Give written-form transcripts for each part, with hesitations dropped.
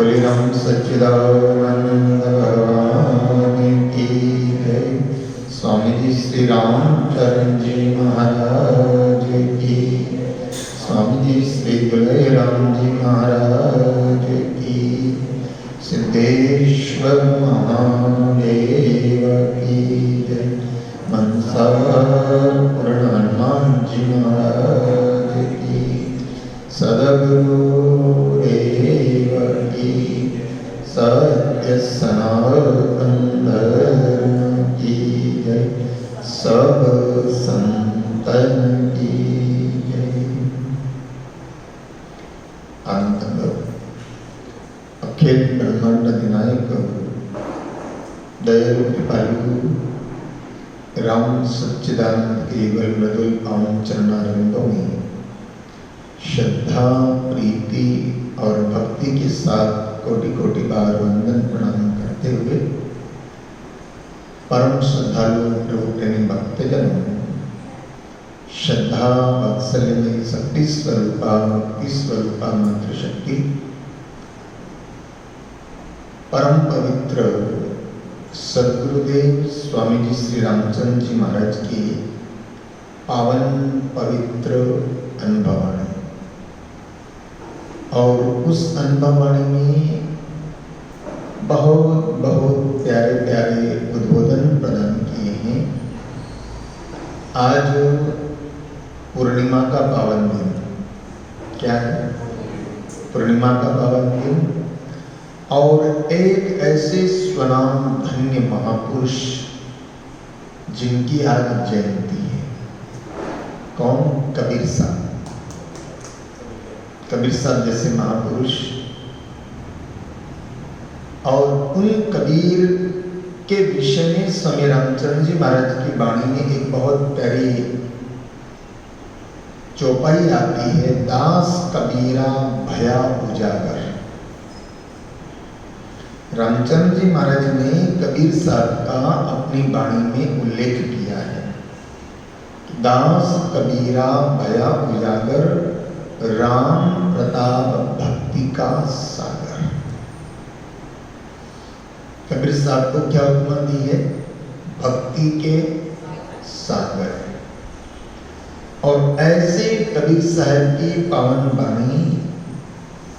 बोले राम सच्चिदानंद भगवान की जय। स्वामी जी श्री रामचरण जी महाराज की। स्वामी जी श्री तुलसीराम जी महाराज की। सिद्धेश्वर महादेव की जय। मनसा पूर्ण हनुमान जी महाराज की। सद्गुरु देव की। सत्य सनातन धर्म की जय। सब संतन की जय। आनंद अखिल ब्रह्मांड अधिनायक दयालु कृपालु राम सच्चिदानंद केवल मृदुल पावन चरणारविंदों में श्रद्धा प्रीति और भक्ति के साथ कोटि कोटि बार वंदन प्रणाम करते हुए परम श्रद्धालु प्रभु प्रेमी भक्तजनों, श्रद्धा वात्सल्य में शक्ति स्वरूपा भक्ति स्वरूपा मातृशक्ति परम पवित्र सद्गुरुदेव स्वामी जी श्री रामचंद्र जी महाराज की पावन पवित्र अनुभववाणी और उस अनुभववाणी में बहुत बहुत प्यारे प्यारे उद्बोधन प्रदान किए हैं। आज पूर्णिमा का पावन दिन, क्या है? पूर्णिमा का पावन दिन और एक ऐसे स्वनाम धन्य महापुरुष जिनकी आज जयंती है। कौन? कबीर साहब। कबीर साहब जैसे महापुरुष और उन कबीर के विषय में स्वामी रामचंद्र जी महाराज की वाणी में एक बहुत प्यारी चौपाई आती है। दास कबीरा भया उजागर। रामचंद्र जी महाराज ने कबीर साहब का अपनी वाणी में उल्लेख किया है। दास कबीरा भया उजागर, राम प्रताप भक्ति का सागर। कबीर साहब को क्या उपमा दी है? भक्ति के सागर। और ऐसे कबीर साहब की पावन वाणी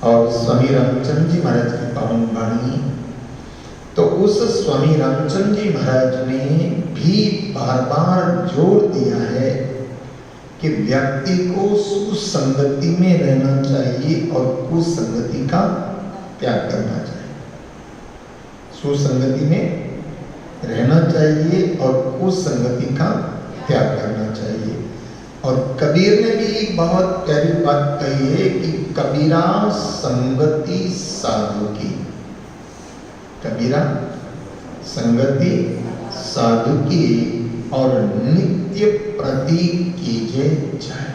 और स्वामी रामचंद्र जी महाराज की पावन वाणी, तो उस स्वामी रामचंद्र जी महाराज ने भी बार बार जोर दिया है कि व्यक्ति को सुसंगति में रहना चाहिए और कुसंगति का त्याग करना चाहिए। सुसंगति में रहना चाहिए और कुसंगति का त्याग करना चाहिए। और कबीर ने भी बहुत प्यारी बात कही है कि कबीरा संगति साधु की। कबीरा संगति साधु की और नित्य प्रति कीजिए जाए।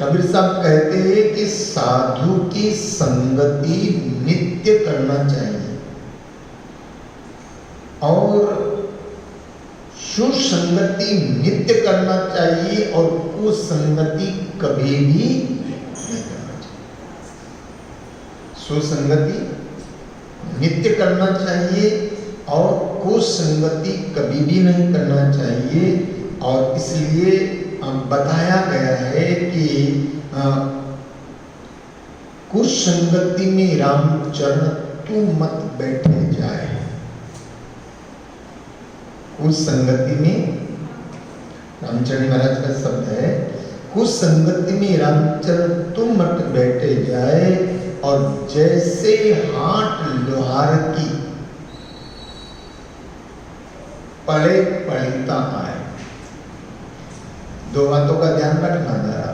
कबीर साहब कहते हैं कि साधु की संगति नित्य करना चाहिए और सुसंगति नित्य करना चाहिए और कुसंगति कभी भी नहीं करना चाहिए। सुसंगति नित्य करना चाहिए और कुसंगति कभी भी नहीं करना चाहिए। और इसलिए बताया गया है कि कुसंगति में रामचरण तू मत बैठे जाए। कुसंगति में, रामचरण महाराज का शब्द है, कुसंगति में रामचरण तू मत बैठे जाए। और जैसे हाथ लोहार की पड़े पड़ीता आए। दो बातों का ध्यान रखना जरा।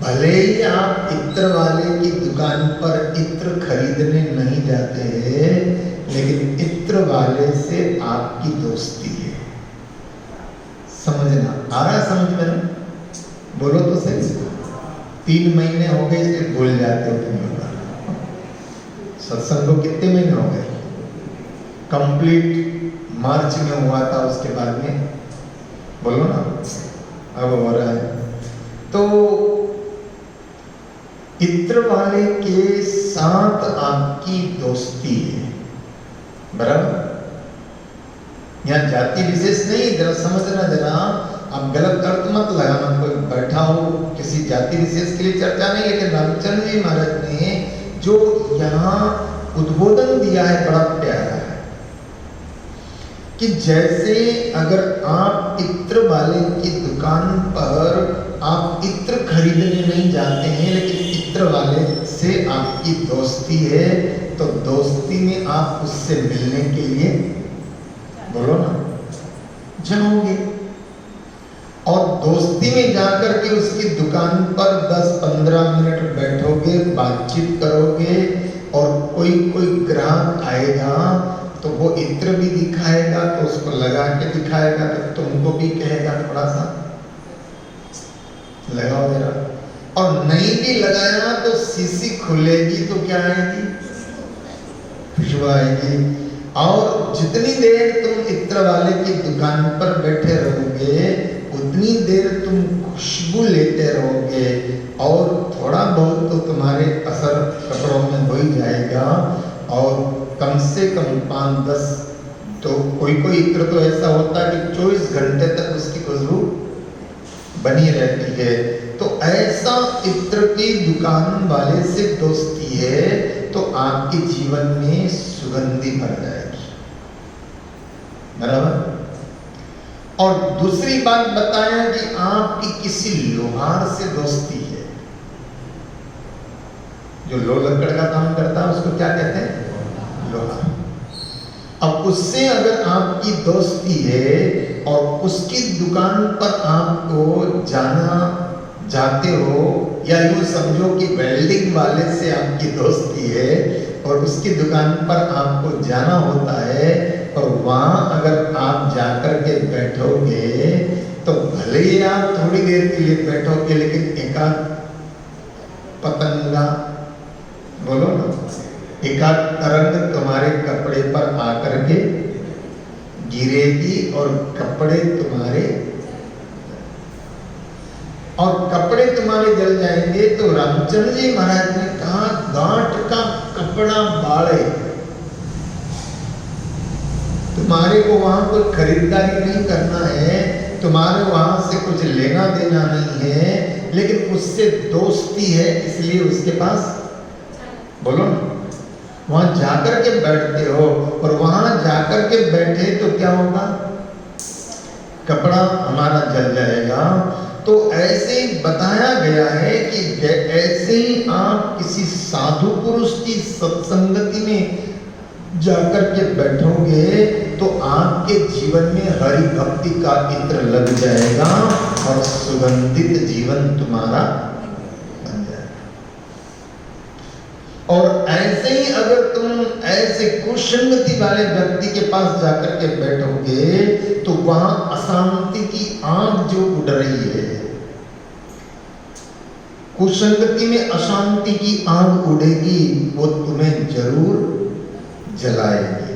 भले ही आप इत्र वाले की दुकान पर इत्र खरीदने नहीं जाते हैं, लेकिन इत्र वाले से आपकी दोस्ती है। समझना आ रहा? समझ में बोलो तो सही। 3 महीने हो गए इसे भूल जाते हो तुम लोग। सत्संग को कितने महीने हो गए? कंप्लीट मार्च में हुआ था, उसके बाद में बोलो ना, अब हो रहा है। तो इत्र वाले के साथ आपकी दोस्ती है, बराबर। यहाँ जाति विशेष नहीं, जरा समझना, जरा आप गलत अर्थ मत लगाना। कोई बैठा हो किसी जाति विशेष के लिए चर्चा नहीं, लेकिन रामचंद्र जी महाराज ने जो यहाँ उद्बोधन दिया है बड़ा प्यारा है कि जैसे अगर आप इत्र वाले की दुकान पर आप इत्र खरीदने नहीं जाते हैं, लेकिन इत्र वाले से आपकी दोस्ती है, तो दोस्ती में आप उससे मिलने के लिए बोलो ना जाओगे, और दोस्ती में जाकर के उसकी दुकान पर 10-15 मिनट बैठोगे, बातचीत करोगे, और कोई ग्राहक आएगा तो वो इत्र भी दिखाएगा, तो उसको लगा के दिखाएगा, तो तुमको भी कहेगा थोड़ा सा लगाओ जरा, और नहीं भी लगाया तो शीशी खुलेगी तो क्या आएगी, खुशबू आएगी। और जितनी देर तुम इत्र वाले की दुकान पर बैठे रहोगे उतनी देर तुम खुशबू लेते रहोगे, और थोड़ा बहुत तो तुम्हारे असर कपड़ों में हो ही जाएगा, और कम से कम 5-10 तो कोई इत्र तो ऐसा होता है कि 24 घंटे तक उसकी खुशबू बनी रहती है। तो ऐसा इत्र की दुकान वाले से दोस्ती है तो आपके जीवन में सुगंधी भर जाएगी, बराबर। और दूसरी बात बताया कि आपकी किसी लोहार से दोस्ती है, जो लोह लकड़ का काम करता है उसको क्या कहते हैं, लोहार। अब उससे अगर आपकी दोस्ती है और उसकी दुकान पर आपको जाते हो, या यूं समझो कि वेल्डिंग वाले से आपकी दोस्ती है और उसकी दुकान पर आपको जाना होता है, और वहां अगर आप जाकर के बैठोगे तो भले ही आप थोड़ी देर के लिए बैठोगे, लेकिन एकाध पतंगा बोलो ना, एकाध तरंग तुम्हारे कपड़े पर आकर के गिरेगी और कपड़े तुम्हारे तुम्हारे जल जाएंगे। तो रामचंद्र जी महाराज ने कहा गांठ का कपड़ा बाड़े, तुम्हारे को वहां कोई खरीदारी नहीं करना है, तुम्हारे वहां से कुछ लेना देना नहीं है, लेकिन उससे दोस्ती है, इसलिए उसके पास बोलो ना वहां जाकर के बैठते हो, और वहां जाकर के बैठे तो क्या होगा, कपड़ा हमारा जल जाएगा। तो ऐसे बताया गया है कि ऐसे ही आप किसी साधु पुरुष की सत्संगति में जाकर के बैठोगे तो आपके जीवन में हरि भक्ति का इत्र लग जाएगा और सुगंधित जीवन तुम्हारा बन जाएगा। और ऐसे ही अगर तुम ऐसे कुसंगति वाले व्यक्ति के पास जाकर के बैठोगे तो वहां अशांति की आग जो उड़ रही है, कुसंगति में अशांति की आग उड़ेगी, वो तुम्हें जरूर जलाएगी।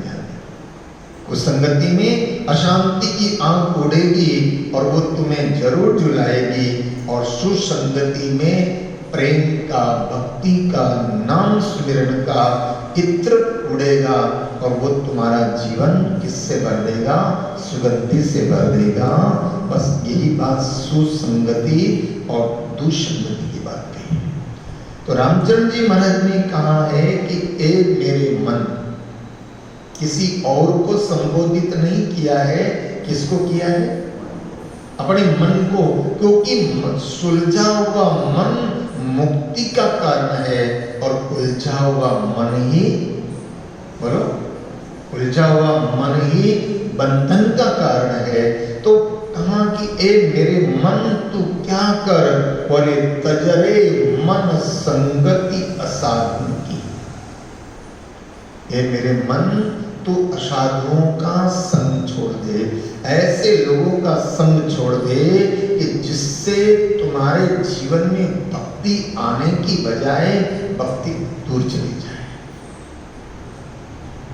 कुसंगति में अशांति की आग उड़ेगी और वो तुम्हें जरूर जलाएगी, और सुसंगति में प्रेम का, भक्ति का, नाम स्मरण का इत्र उड़ेगा, और वो तुम्हारा जीवन किससे भर देगा, सुगंधि से भर देगा। बस यही बात सुसंगति और दुसंगति की बात है। तो रामचंद्र जी महाराज ने कहा है कि ए मेरे मन, किसी और को संबोधित नहीं किया है, किसको किया है, अपने मन को, क्योंकि सुलझा हुआ मन मुक्ति का कारण है, और उलझा हुआ मन ही, बोलो, उलझा हुआ मन ही बंधन का कारण है। तो कहा कि ए मेरे मन तू क्या कर, बोले तजरे मन संगति असाधु की। ए मेरे मन तू असाधुओं का संग छोड़ दे, ऐसे लोगों का संग छोड़ दे कि जिससे तुम्हारे जीवन में भक्ति आने की बजाय भक्ति दूर चली जाए।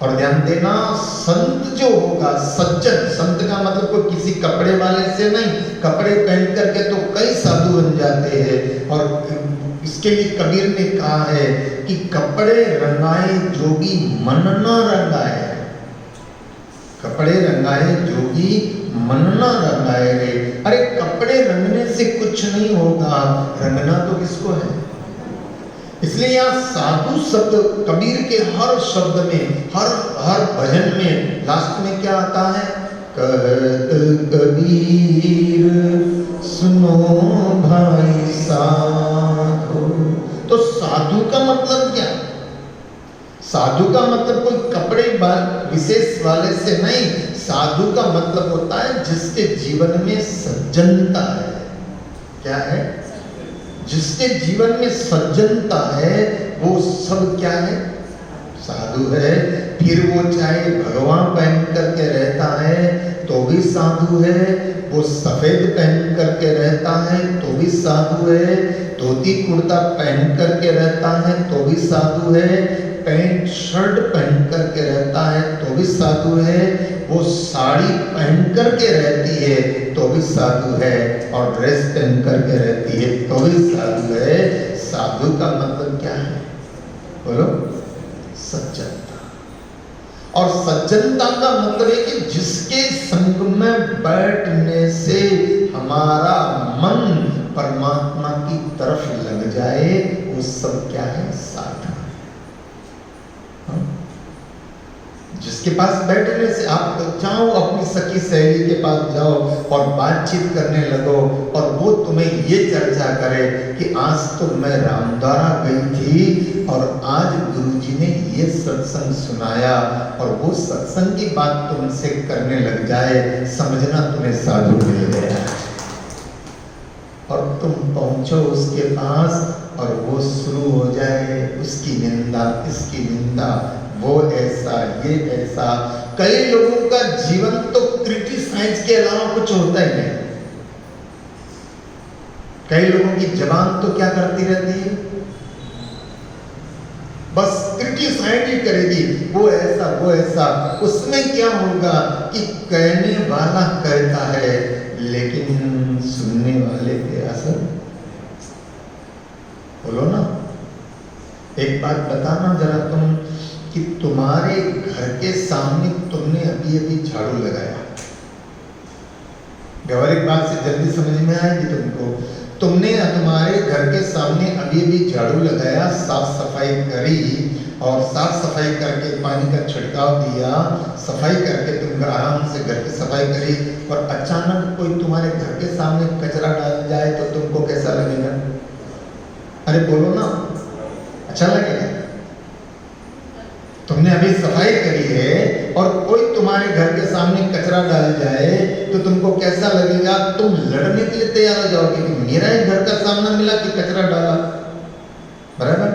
और ध्यान देना, संत जो होगा, सज्जन, संत का मतलब कोई किसी कपड़े वाले से नहीं, कपड़े पहन करके तो कई साधु बन जाते हैं, और इसके लिए कबीर ने कहा है कि कपड़े रंगाए जोगी मन न रंगाए, कपड़े रंगाए जोगी मन न रंगाए रे। अरे कपड़े रंगने से कुछ नहीं होगा, रंगना तो किसको है। इसलिए यहाँ साधु शब्द कबीर के हर शब्द में, हर भजन में लास्ट में क्या आता है, कहत कबीर सुनो भाई साधु। तो साधु का मतलब क्या, साधु का मतलब कोई कपड़े विशेष वाले से नहीं, साधु का मतलब होता है जिसके जीवन में सज्जनता है। क्या है, जिसके जीवन में सज्जनता है वो सब क्या है, साधु है। फिर वो चाहे भगवान पहन करके रहता है तो भी साधु है, वो सफेद पहन करके रहता है तो भी साधु है, धोती कुर्ता पहन करके रहता है तो भी साधु है, पैंट शर्ट पहन करके रहता है तो भी साधु है, वो साड़ी पहन करके रहती है तो भी साधु है, और ड्रेस पहन करके रहती है तो भी साधु है। साधु का मतलब क्या है, बोलो, सज्जनता। और सज्जनता का मतलब है कि जिसके संग में बैठने से हमारा मन परमात्मा की तरफ लग जाए, वो सब क्या है, साधु। जिसके पास बैठने से आप जाओ, अपनी सखी सहेली के पास जाओ और बातचीत करने लगो, और वो तुम्हें ये चर्चा करे कि आज तो मैं रामद्वारा गई थी और आज गुरुजी ने ये सत्संग सुनाया, और वो सत्संग की बात तुमसे करने लग जाए, समझना तुम्हें साधु मिल गया। और तुम पहुंचो उसके पास और वो शुरू हो जाए उसकी निंदा, इसकी निंदा, वो ऐसा, ये ऐसा। कई लोगों का जीवन तो क्रिटिसाइज के अलावा कुछ होता ही नहीं। कई लोगों की जबान तो क्या करती रहती है, बस क्रिटिसाइज ही करेगी, वो ऐसा, वो ऐसा। उसमें क्या होगा कि कहने वाला कहता है लेकिन सुनने वाले पे असर, बोलो ना। एक बात बताना जरा तुम, कि तुम्हारे घर के सामने तुमने अभी अभी झाड़ू लगाया, व्यवहारिक बात से जल्दी समझ में आएगी तुमको। तुमने तुम्हारे घर के सामने अभी अभी झाड़ू लगाया, साफ सफाई करी, और साफ सफाई करके पानी का छिड़काव दिया, सफाई करके तुम आराम से घर की सफाई करी, और अचानक कोई तुम्हारे घर के सामने कचरा डाल जाए तो तुमको कैसा लगेगा? अरे बोलो ना, अच्छा लगेगा? तुमने अभी सफाई करी है और कोई तुम्हारे घर के सामने कचरा डाल जाए तो तुमको कैसा लगेगा? तुम लड़ने के लिए तैयार हो जाओगे कि मेरा ही घर का सामना मिला कि कचरा डाला, बराबर?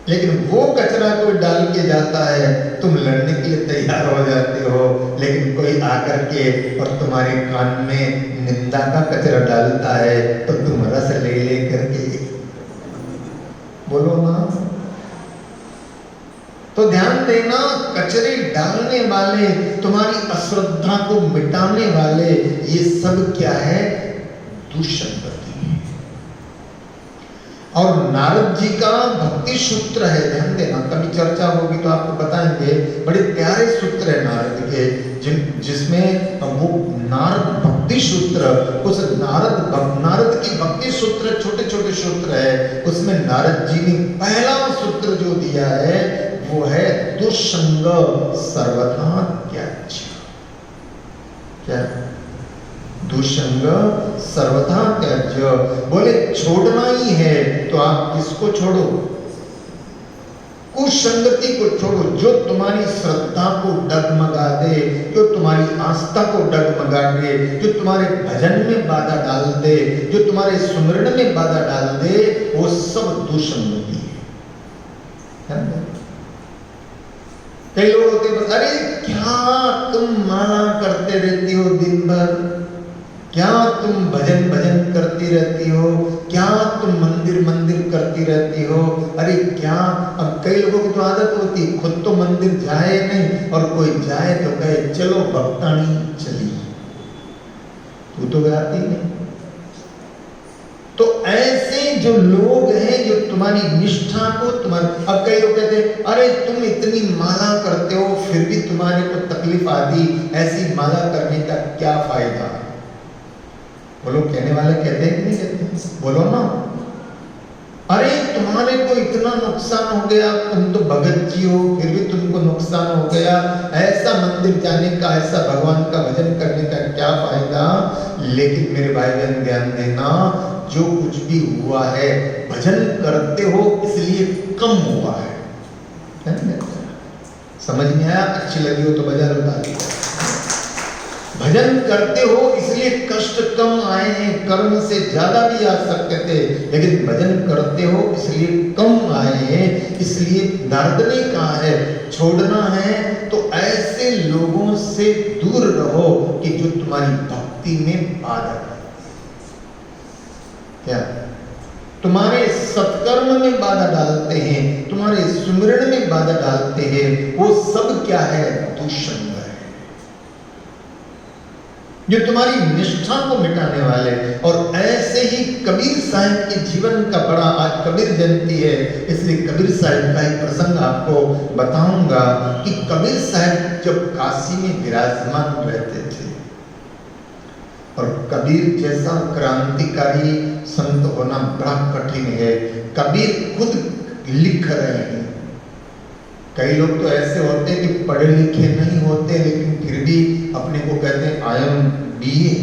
लेकिन वो कचरा कोई डाल के जाता है, तुम लड़ने के लिए तैयार हो जाते हो, लेकिन कोई आकर के और तुम्हारे कान में निंदा का कचरा डालता है तो तुम रस ले ले करके, बोलो ना। तो ध्यान देना, कचरे डालने वाले, तुम्हारी अश्रद्धा को मिटाने वाले, ये सब क्या है? दुष्संगति। और नारद जी का भक्ति सूत्र है, ध्यान देना, कभी चर्चा होगी तो आपको बताएंगे। बड़े प्यारे सूत्र है नारद के, जिसमें वो नारद भक्ति सूत्र, उस नारद की भक्ति सूत्र, छोटे छोटे सूत्र है, उसमें नारद जी ने पहला सूत्र जो दिया है वो है दुष्संग सर्वथा त्याज्य। क्या? दुष्संग सर्वथा त्याज्य। बोले छोड़ना ही है तो आप किसको छोड़ो? कुसंगति को छोड़ो, जो तुम्हारी श्रद्धा को डगमगा दे, जो तुम्हारी आस्था को डगमगा दे, जो तुम्हारे भजन में बाधा डाल दे, जो तुम्हारे सुमिरन में बाधा डाल दे, वो सब दुष्संगति है। कई लोग होते हैं, अरे क्या तुम माला करते रहती हो दिन भर, क्या तुम भजन करती रहती हो, क्या तुम मंदिर करती रहती हो, अरे क्या। अब कई लोगों की तो आदत होती है, खुद तो मंदिर जाए नहीं और कोई जाए तो कहे चलो भक्तानी चली, तू तो जाती नहीं। तो ऐसे जो लोग हैं जो तुम्हारी निष्ठा को अब कई लोग कहते हैं अरे तुम इतनी माला करते हो फिर भी तुम्हारे को तकलीफ आती, ऐसी माला करने का क्या फायदा? बोलो, कहने वाले कहते हैं कि नहीं कहते? बोलो ना। अरे तुम्हारे को इतना नुकसान हो गया, तुम तो भगत जी हो फिर भी तुमको नुकसान हो गया, ऐसा मंदिर जाने का, ऐसा भगवान का भजन करने का क्या फायदा? लेकिन मेरे भाई बहन ध्यान देना, जो कुछ भी हुआ है भजन करते हो इसलिए कम हुआ है। समझ में आया? अच्छी लगी हो तो बजा लो ताली। भजन करते हो इसलिए कष्ट कम आए हैं, कर्म से ज्यादा भी आ सकते थे, लेकिन भजन करते हो इसलिए कम आए हैं। इसलिए नारद ने कहा है छोड़ना है तो ऐसे लोगों से दूर रहो कि जो तुम्हारी भक्ति में बाधा है। क्या? तुम्हारे सत्कर्म में बाधा डालते हैं, तुम्हारे सुमिरन में बाधा डालते हैं, वो सब क्या है? दूषण है, जो तुम्हारी निष्ठा को मिटाने वाले। और ऐसे ही कबीर साहब के जीवन का बड़ा, आज कबीर जयंती है इसलिए कबीर साहब का एक प्रसंग आपको बताऊंगा कि कबीर साहब जब काशी में विराजमान रहते थे, और कबीर जैसा क्रांतिकारी संत होना बड़ा कठिन है। कबीर खुद लिख रहे हैं। कई लोग तो ऐसे होते हैं कि पढ़े लिखे नहीं होते लेकिन फिर भी अपने को कहते हैं आई एम BA।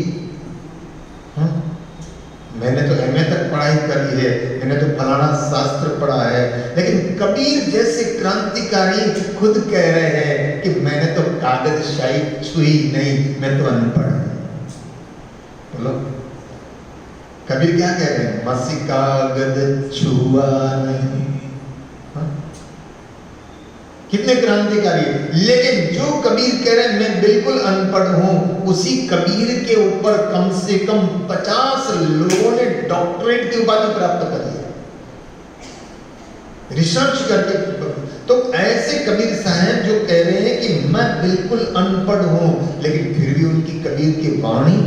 मैंने तो MA तक पढ़ाई करी है, मैंने तो फलाना शास्त्र पढ़ा है। लेकिन कबीर जैसे क्रांतिकारी खुद कह रहे हैं कि मैंने तो कागज शाही छुई नहीं, मैं तो अनपढ़ हूं। बोलो, कबीर क्या कह रहे हैं? मसी कागज छुआ नहीं। कितने क्रांतिकारी। लेकिन जो कबीर कह रहे हैं मैं बिल्कुल अनपढ़ हूं, उसी कबीर के ऊपर कम से कम 50 लोगों ने डॉक्टरेट की उपाधि प्राप्त कर ली, रिसर्च करके। तो ऐसे कबीर साहब जो कह रहे हैं कि मैं बिल्कुल अनपढ़ हूं, लेकिन फिर भी उनकी कबीर की वाणी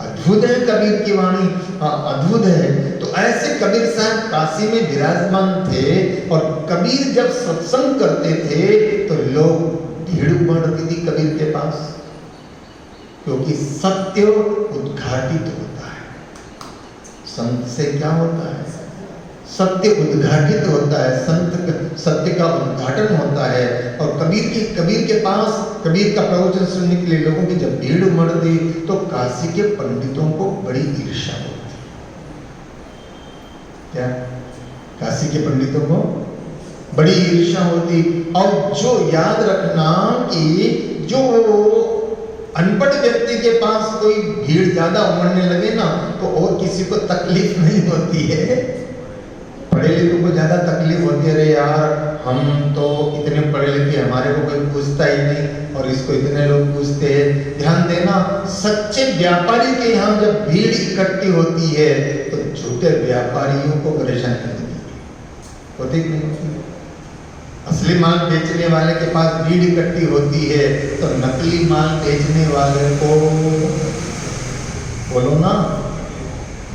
अद्भुत है। कबीर की वाणी अद्भुत है। तो ऐसे कबीर साहब काशी में विराजमान थे, और कबीर जब सत्संग करते थे तो लोग भीड़ उमड़ती थी कबीर के पास, क्योंकि सत्य उद्घाटित होता है। संत से क्या होता है? सत्य उद्घाटित होता है, संत सत्य का उद्घाटन होता है। और कबीर के पास कबीर का प्रवचन सुनने के लिए लोगों की जब भीड़ उमड़ती तो काशी के पंडितों को बड़ी ईर्ष्या होती। क्या? काशी के पंडितों को बड़ी ईर्ष्या होती। और जो याद रखना कि जो अनपढ़ व्यक्ति के पास कोई भीड़ ज्यादा उमड़ने लगे ना तो और किसी को तकलीफ नहीं होती है, पढ़े लिखे को ज्यादा तकलीफ होती है। अरे यार हम तो इतने पढ़े लिखे, हमारे को कोई पूछता ही नहीं, और इसको इतने लोग पूछते हैं। ध्यान देना, सच्चे व्यापारी के यहाँ जब भीड़ इकट्ठी होती है तो झूठे व्यापारियों को परेशानी होती नहीं। असली माल बेचने वाले के पास भीड़ इकट्ठी होती है तो नकली माल बेचने वाले को, बोलो ना,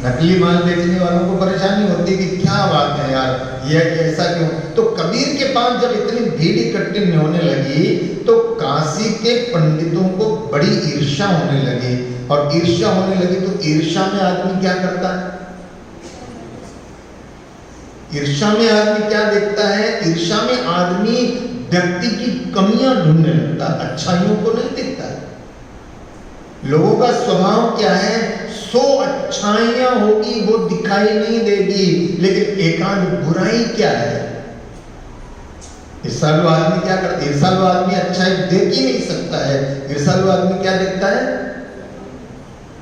नकली माल बेचने वालों को परेशानी होती है कि क्या बात है यार, ये ऐसा क्यों? तो कबीर के पास जब इतनी भीड़ इकट्ठी होने लगी तो काशी के पंडितों को बड़ी ईर्ष्या होने लगी। और ईर्ष्या होने लगी तो ईर्ष्या में आदमी क्या करता है? ईर्ष्या में आदमी क्या देखता है? ईर्ष्या में आदमी व्यक्ति की कमियां ढूंढने लगता है, अच्छाइयों को नहीं देखता है। लोगों का स्वभाव क्या है? 100 अच्छाइयां होगी वो दिखाई नहीं देगी, लेकिन एकांत बुराई क्या है? ईर्ष्यालु आदमी क्या करता है? ईर्ष्यालु आदमी अच्छाई देख ही नहीं सकता है। ईर्ष्यालु आदमी क्या देखता है?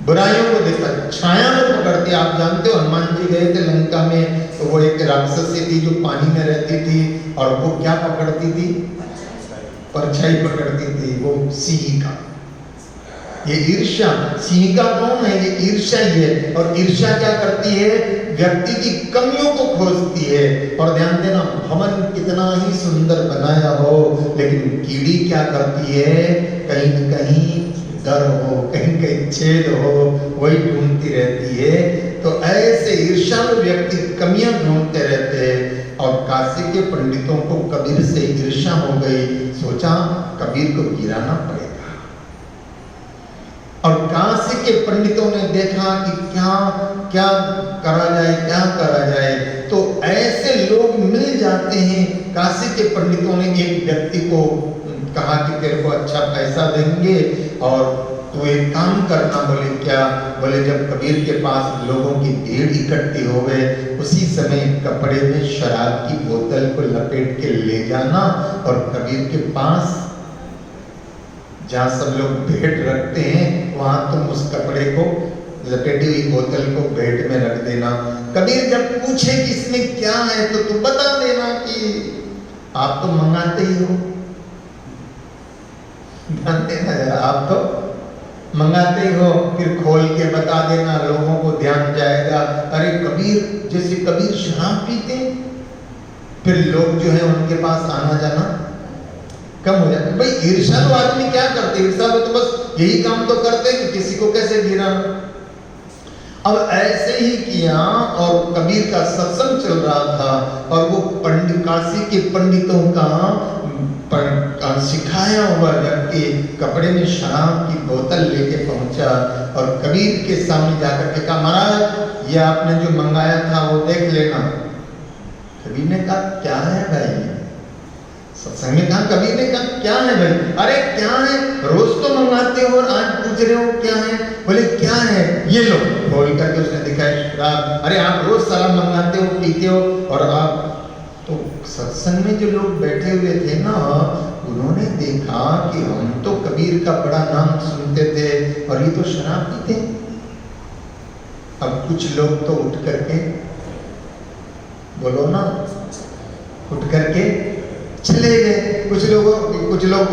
बुराइयों को देखता है, छाया में पकड़ते। आप जानते हो हनुमान जी गए थे लंका में तो वो एक राक्षसी थी जो पानी में रहती थी, और वो क्या पकड़ती थी? परछाई पकड़ती थी, वो सिंह का। ये ईर्ष्या, सिंह का कौन है? ये ईर्ष्या ही है। और ईर्ष्या क्या करती है? व्यक्ति की कमियों को खोजती है। और ध्यान देना, भवन कितना ही सुंदर बनाया हो लेकिन कीड़ी क्या करती है? कहीं न कहीं डर हो, कहीं कहीं छेद हो, वही ढूंढती रहती है। तो ऐसे ईर्ष्यालु व्यक्ति कमियां ढूंढते रहते हैं। और काशी के पंडितों को कबीर से ईर्ष्या हो गई, सोचा कबीर को गिराना पड़ेगा। और काशी के पंडितों ने देखा कि क्या क्या करा जाए, क्या करा जाए। तो ऐसे लोग मिल जाते हैं। काशी के पंडितों ने एक व्यक्ति को कहा कि तेरे को अच्छा पैसा देंगे और तू एक काम करना। बोले क्या? बोले जब कबीर के पास लोगों की भीड़ इकट्ठी हो गए, उसी समय कपड़े में शराब की बोतल को लपेट के ले जाना और कबीर के पास जहाँ सब लोग भेंट रखते हैं वहां तुम उस कपड़े को लपेटी हुई बोतल को भेंट में रख देना। कबीर जब पूछे कि इसमें क्या है तो तुम बता देना कि आप तो मंगाते ही हो। ध्यान देना जरा, आप तो मंगाते ही हो, फिर खोल के बता देना, लोगों को ध्यान जाएगा। अरे कबीर, जैसे कबीर शराब पीते फिर लोग जो है उनके पास आना जाना कम हो जाता। भाई ईर्ष्यालु आदमी क्या करते? ईर्ष्यालु तो बस यही काम तो करते कि किसी को कैसे गिराना। अब ऐसे ही किया और कबीर का सत्संग चल रहा था और वो पंडित काशी के पंडितों का सिखाया हुआ व्यक्ति कपड़े में शराब की बोतल लेके पहुंचा और कबीर के सामने जाकर के कहा, महाराज ये आपने जो मंगाया था वो देख लेना। कबीर ने कहा क्या है भाई? सत्संग में कहा, कबीर ने कहा क्या है भाई? अरे क्या है, रोज तो मंगाते हो और आज पूछ रहे हो क्या है? बोले क्या है? ये लो। खोल करके उसने दिखाया शराब। अरे आप रोज शराब मंगाते हो, पीते हो और आप तो सत्संग में जो लोग बैठे हुए थे ना, उन्होंने देखा कि हम तो कबीर का बड़ा नाम सुनते थे और ये तो शराब पीते। अब कुछ लोग तो उठ करके, बोलो ना, उठ करके चले गए। कुछ लोग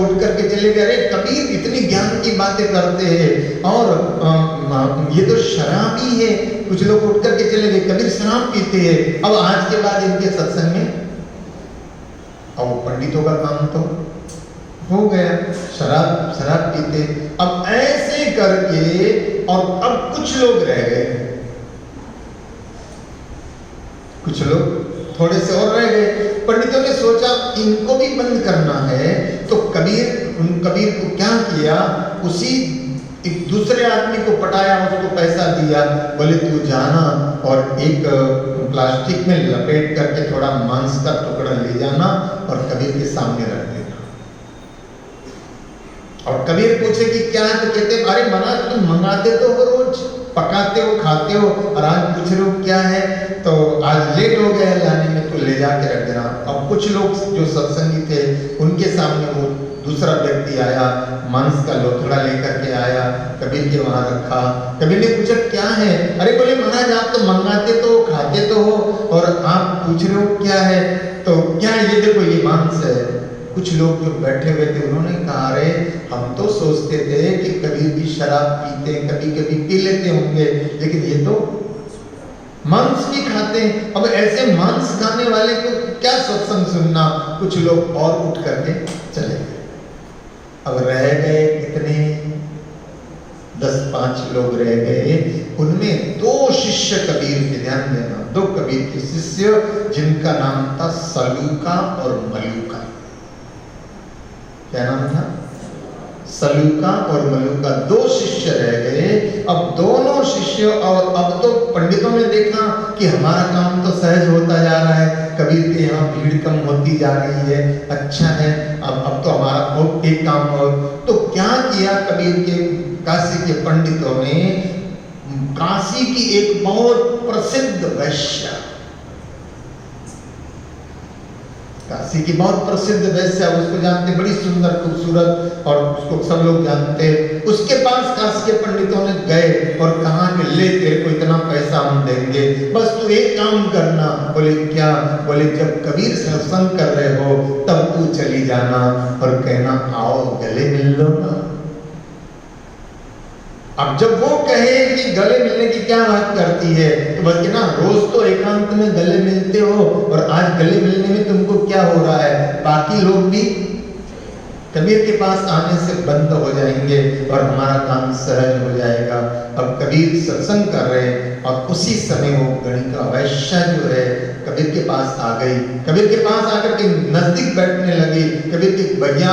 उठ करके चले गए। अरे कबीर इतनी ज्ञान की बातें करते हैं और ये तो शराबी है। कुछ लोग उठ करके चले गए, कबीर शराब पीते हैं। अब आज के बाद इनके सत्संग में, अब पंडितों का काम तो हो गया, शराब पीते। अब ऐसे करके और अब कुछ लोग रह गए, कुछ लोग थोड़े से और रह गए। पंडितों ने सोचा इनको भी बंद करना है, तो कबीर को क्या किया, उसी एक दूसरे आदमी को पटाया, उसको पैसा दिया। बोले तू जाना और एक प्लास्टिक में लपेट करके थोड़ा मांस का टुकड़ा ले जाना और कबीर के सामने रख देना। और कबीर पूछे कि क्या है, तो कहते अरे महाराज तुम मंगाते तो हो, रोज पकाते हो, खाते हो, और आज पूछ रहे हो क्या है? तो आज लेट हो गया लाने में, तो ले जाके रख देना। अब कुछ लोग जो सत्संगी थे उनके सामने वो दूसरा व्यक्ति आया, मांस का लोथड़ा लेकर के आया, कबीर के वहां रखा। कबीर ने पूछा क्या है? अरे बोले महाराज आप तो मंगाते तो खाते तो हो और आप पूछ रहे हो क्या है? तो क्या ये देखो ये मांस है। कुछ लोग जो बैठे हुए थे उन्होंने कहा अरे हम तो सोचते थे कि कबीर भी शराब पीते, कभी कभी पी लेते होंगे, लेकिन ये तो मांस भी खाते हैं। अब ऐसे मांस खाने वाले को क्या सत्संग सुनना। कुछ लोग और उठ करके चले गए। अब रह गए कितने? 10-5 लोग रह गए। उनमें 2 शिष्य कबीर के, ध्यान देना, 2 कबीर के शिष्य जिनका नाम था सलूका और मलूका। क्या नाम था? सलूका और मलूका, 2 शिष्य रह गए। अब दोनों शिष्य, और अब तो पंडितों ने देखा कि हमारा काम तो सहज होता जा रहा है, कबीर के यहाँ भीड़ कम होती जा रही है, अच्छा है, अब तो हमारा और एक काम हो। तो क्या किया कबीर के काशी के पंडितों ने, काशी की एक बहुत प्रसिद्ध वैश्या, काशी की बहुत प्रसिद्ध वैश्या, उसको जानते, बड़ी सुंदर खूबसूरत, और उसको सब लोग जानते। उसके पास काशी के पंडितों ने गए और कहा कि ले तेरे को इतना पैसा हम देंगे, बस तू एक काम करना। बोले क्या? बोले जब कबीर सत्संग कर रहे हो तब तू चली जाना और कहना आओ गले मिल लो ना। अब जब वो कहे कि गले मिलने की क्या बात करती है, तो बस कि ना रोज तो एकांत में गले मिलते हो और आज गले मिलने में तुमको क्या हो रहा है? बाकी लोग भी कबीर के पास आने से बंद हो जाएंगे और हमारा काम सहज हो जाएगा। अब कबीर सत्संग कर रहे हैं और उसी समय वो गणिका वैश्या जो है कबीर के पास आ गई। कबीर के पास आकर के नजदीक बैठने लगी। कबीर की भैया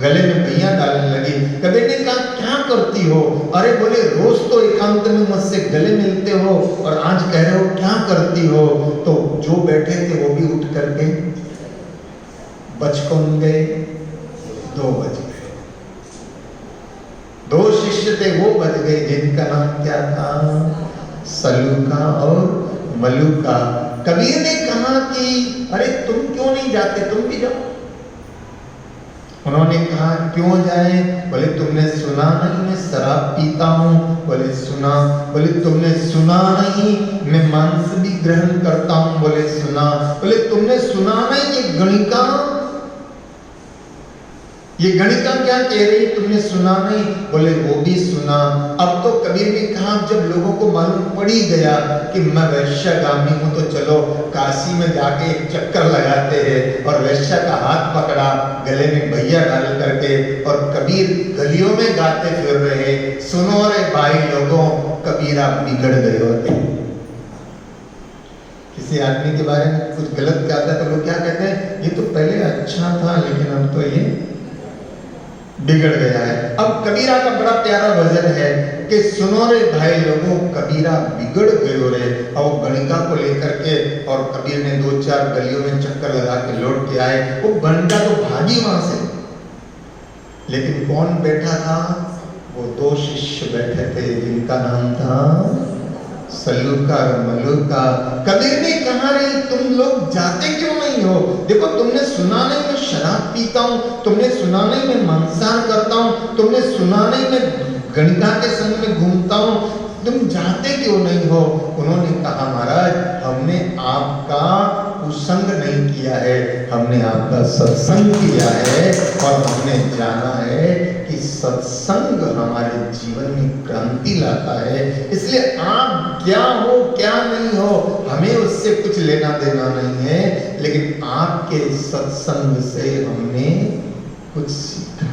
गले में भैया डालने लगी। कबीर ने कहा क्या करती हो? अरे बोले रोज तो एकांत में मुझसे गले मिलते हो और आज कह रहे हो क्या करती हो? तो जो बैठे थे वो भी उठ करके बच कौन गए? 2 बज गए। 2 शिष्य थे वो बच गए जिनका नाम क्या था? सलूका और मलूका। कबीर ने कहा कि अरे तुम क्यों नहीं जाते, तुम भी जाओ। उन्होंने कहा क्यों जाए? बोले तुमने सुना नहीं मैं शराब पीता हूँ? बोले सुना। बोले तुमने सुना नहीं मैं मांस भी ग्रहण करता हूँ? बोले सुना। बोले तुमने सुना नहीं ये गणिका क्या कह रही? तुमने सुना नहीं? बोले वो भी सुना। अब तो कबीर ने कहा जब लोगों को मालूम पड़ ही गया कि मैं वैश्यगामी हूं तो चलो काशी में जाके एक चक्कर लगाते हैं। और वैश्या का हाथ पकड़ा, गले में भैया डाल करके, और कबीर गलियों में गाते फिर रहे, सुनो रे भाई लोगों कबीरा बिगड़ गए होते। किसी आदमी के बारे में कुछ गलत कहता है तो लोग क्या कहते हैं? ये तो पहले अच्छा था लेकिन अब तो ये बिगड़ गया है। अब कबीरा का बड़ा प्यारा भजन है कि सुनो रे भाई लोगों कबीरा बिगड़ गयो रे। और वो गणिका को लेकर के और कबीर ने 2-4 गलियों में चक्कर लगा के लौट के आए। वो गणिका तो भागी वहां से, लेकिन कौन बैठा था? वो 2 शिष्य बैठे थे जिनका नाम था सलूका और मलूका। कबीर ने कहा रे तुम लोग जाते क्यों नहीं हो? देखो तुमने सुना नहीं मैं शराब पीता हूँ, तुमने सुना नहीं मैं मांसाहार करता हूँ, तुमने सुना नहीं मैं गणिका के संग में घूमता हूँ, तुम जाते क्यों नहीं हो? उन्होंने कहा महाराज हमने आपका कुसंग नहीं किया है, हमने आपका सत्संग किया है और हमने जाना है कि सत्संग हमारे जीवन में क्रांति लाता है। इसलिए आप क्या हो क्या नहीं हो हमें उससे कुछ लेना देना नहीं है, लेकिन आपके सत्संग से हमने कुछ सीखा।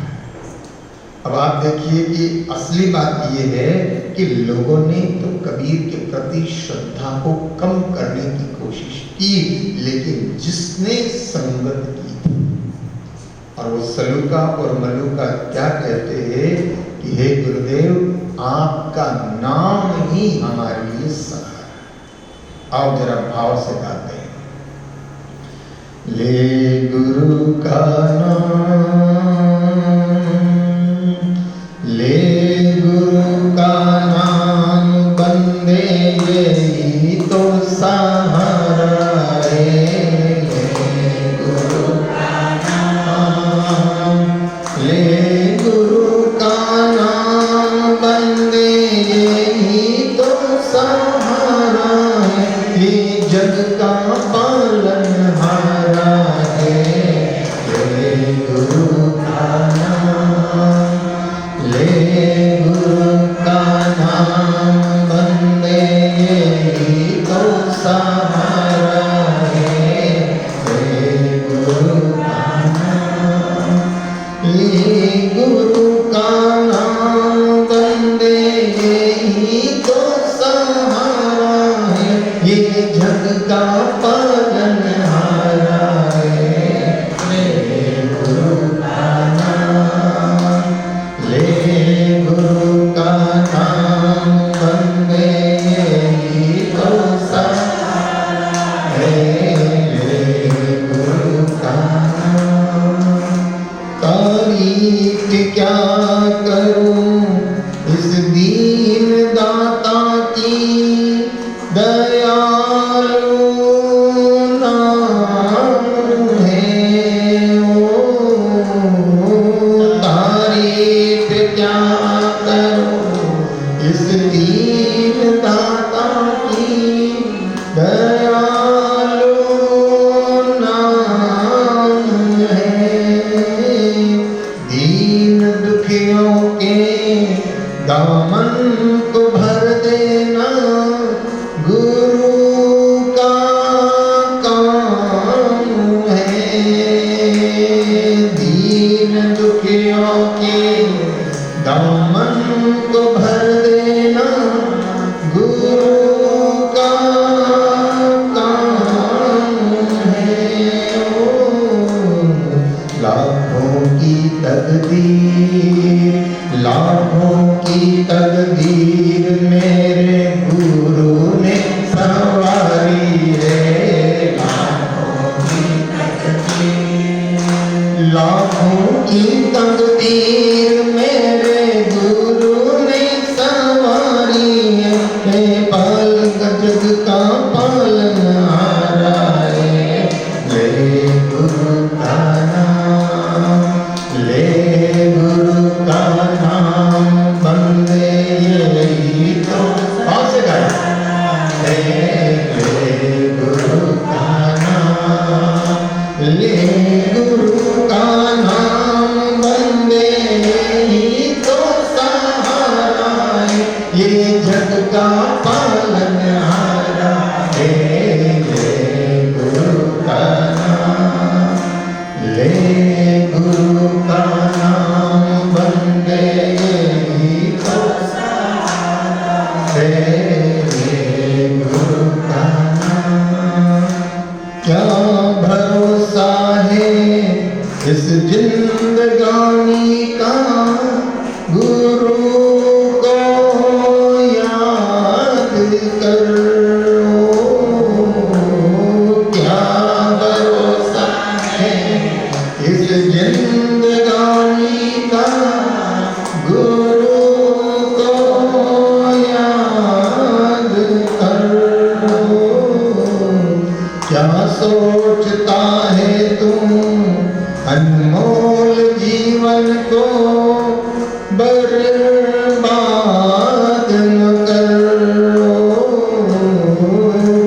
अब आप देखिए कि असली बात यह है कि लोगों ने तो कबीर के प्रति श्रद्धा को कम करने की कोशिश की, लेकिन जिसने संगत की थी, और वो सलूका और मलूका क्या कहते हैं कि हे गुरुदेव आपका नाम ही हमारे लिए सहारा। आओ जरा भाव से गाते हैं। ले गुरु का नाम, ले गुरु का नाम बंदे यही तो सहारा है। ले गुरु का नाम, ले गुरु का नाम बंदे यही तो सहारा है। ये जग का पालनहारा है। ले गुरु का नाम, ले गुरु का नाम बंदे यही तो सहारा है। ले गुरु का नाम, ले गुरु का नाम बंदे यही तो सहारा है। ये जग का पालनहारा है। ले गुरु का नाम, ले गुरु का नाम बंदे यही तो सहारा है। ले गुरु का नाम, तारीफ क्या करूं इस दीन दाता की, दयालु नाम है ओ। तारीफ क्या करूं इस दीन दाता की, दयालु नाम है। दीन दुखियों के दामन को भर देना गुरु का तीर मेरे गुरु ने सवारी है, पाल जग का पालनहारा है। ले गुरु का नाम, ले गुरु का नाम, बंदे यही तो से गाए। ले गुरु का नाम, ले गुरु का नाम, बंदे यही तो सहारा है, ये जग का पालनहारा है। ले गुरु का नाम, ले गुरु का नाम, बंदे यही तो सहारा है। गुरु का नाम, क्या भरोसा है इस जिंदगानी का, गुरु को याद करो। क्या भरोसा है इस जिंदगानी का, गुरु को याद करो। क्या सोचता है तुम अनमोल जीवन को बर्बाद न करो।